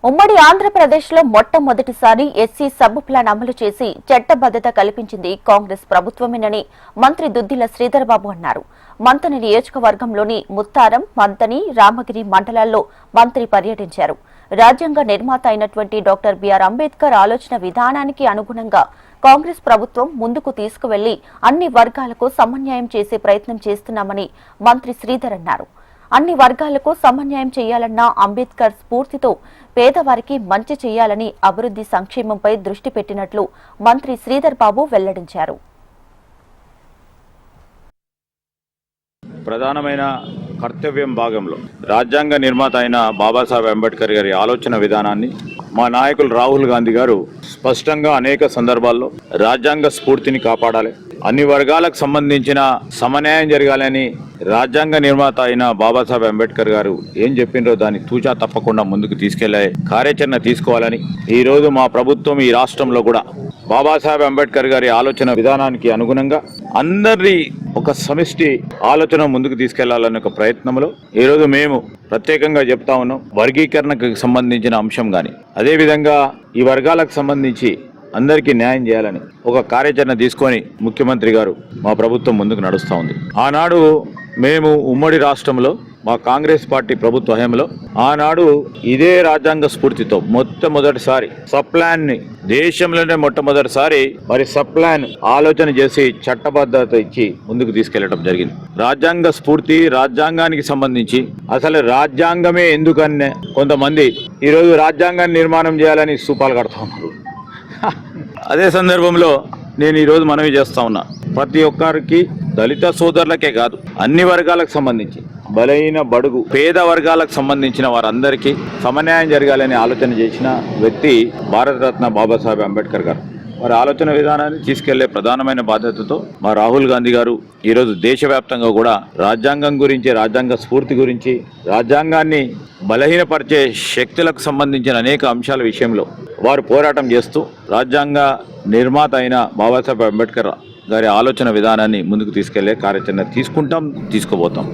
ఉమ్మడి ఆంధ్రప్రదేశ్లో మొట్టమొదటిసారి ఎస్సీ సబ్ ప్లాన్ అమలు చేసి చట్టబద్దత కల్పించింది కాంగ్రెస్ ప్రభుత్వమేనని మంత్రి దుద్దిల శ్రీధర్ బాబు అన్నారు. మంతని నియోజకవర్గంలోని ముత్తారం, మంతని, రామగిరి మండలాల్లో మంత్రి పర్యటించారు. రాజ్యాంగ నిర్మాత అయినటువంటి డాక్టర్ బిఆర్ అంబేద్కర్ ఆలోచన విధానానికి అనుగుణంగా కాంగ్రెస్ ప్రభుత్వం ముందుకు తీసుకువెళ్లి అన్ని వర్గాలకు సమన్యాయం చేసే ప్రయత్నం చేస్తున్నామని మంత్రి శ్రీధర్ అన్నారు. అన్ని వర్గాలకు సమన్యాయం చేయాలన్న అంబేద్కర్ స్ఫూర్తితో పేదవారికి మంచి చేయాలని అభివృద్ధి సంక్షేమంపై దృష్టి పెట్టినట్లు మంత్రి శ్రీధర్ బాబు వెల్లడించారు. ప్రధానమైన కర్తవ్యం భాగంలో రాజ్యాంగ నిర్మాత అయిన బాబాసాహెబ్ అంబేద్కర్ గారి ఆలోచన విధానాన్ని మా నాయకులు రాహుల్ గాంధీ గారు స్పష్టంగా అనేక సందర్భాల్లో రాజ్యాంగ స్ఫూర్తిని కాపాడాలి, అన్ని వర్గాలకు సంబంధించిన సమన్యాయం జరగాలని రాజ్యాంగ నిర్మాత అయిన బాబాసాహెబ్ అంబేద్కర్ గారు ఏం చెప్పిండ్రో దాన్ని తూచా తప్పకుండా ముందుకు తీసుకెళ్లే కార్యాచరణ తీసుకోవాలని ఈరోజు మా ప్రభుత్వం ఈ రాష్ట్రంలో కూడా బాబాసాహెబ్ అంబేద్కర్ గారి ఆలోచన విధానానికి అనుగుణంగా అందరి ఒక సమిష్టి ఆలోచన ముందుకు తీసుకెళ్లాలనే ఒక ప్రయత్నంలో ఈరోజు మేము ప్రత్యేకంగా చెప్తా ఉన్నాం. వర్గీకరణకు సంబంధించిన అంశం కానీ అదేవిధంగా ఈ వర్గాలకు సంబంధించి అందరికీ న్యాయం చేయాలని ఒక కార్యాచరణ తీసుకొని ముఖ్యమంత్రి గారు మా ప్రభుత్వం ముందుకు నడుస్తూ ఉంది. ఆనాడు మేము ఉమ్మడి రాష్ట్రంలో మా కాంగ్రెస్ పార్టీ ప్రభుత్వ హయాంలో ఆనాడు ఇదే రాజ్యాంగ స్ఫూర్తితో మొట్టమొదటిసారి సప్లాన్ ని దేశంలోనే మొట్టమొదటిసారి సప్లాన్ ఆలోచన చేసి చట్టబద్ధత ఇచ్చి ముందుకు తీసుకెళ్లడం జరిగింది. రాజ్యాంగ స్ఫూర్తి రాజ్యాంగానికి సంబంధించి అసలు రాజ్యాంగమే ఎందుకనే కొంతమంది ఈరోజు రాజ్యాంగాన్ని నిర్మాణం చేయాలని స్తూపాలు కడతా ఉన్నారు. అదే సందర్భంలో నేను ఈరోజు మనవి చేస్తా ఉన్నా, ప్రతి ఒక్కరికి దళిత సోదరులకే కాదు అన్ని వర్గాలకు సంబంధించి బలైన బడుగు పేద వర్గాలకు సంబంధించిన వారందరికీ సమన్యాయం జరగాలని ఆలోచన చేసిన వ్యక్తి భారతరత్న బాబాసాహెబ్ అంబేద్కర్ గారు. వారి ఆలోచన విధానాన్ని తీసుకెళ్లే ప్రధానమైన బాధ్యతతో మా రాహుల్ గాంధీ గారు ఈరోజు దేశవ్యాప్తంగా కూడా రాజ్యాంగం గురించి, రాజ్యాంగ స్ఫూర్తి గురించి, రాజ్యాంగాన్ని బలహీనపరిచే శక్తులకు సంబంధించిన అనేక అంశాల విషయంలో వారు పోరాటం చేస్తూ రాజ్యాంగ నిర్మాత అయిన బాబాసాహెబ్ అంబేద్కర్ గారి ఆలోచన విధానాన్ని ముందుకు తీసుకెళ్లే కార్యాచరణ తీసుకుంటాం, తీసుకోబోతాం.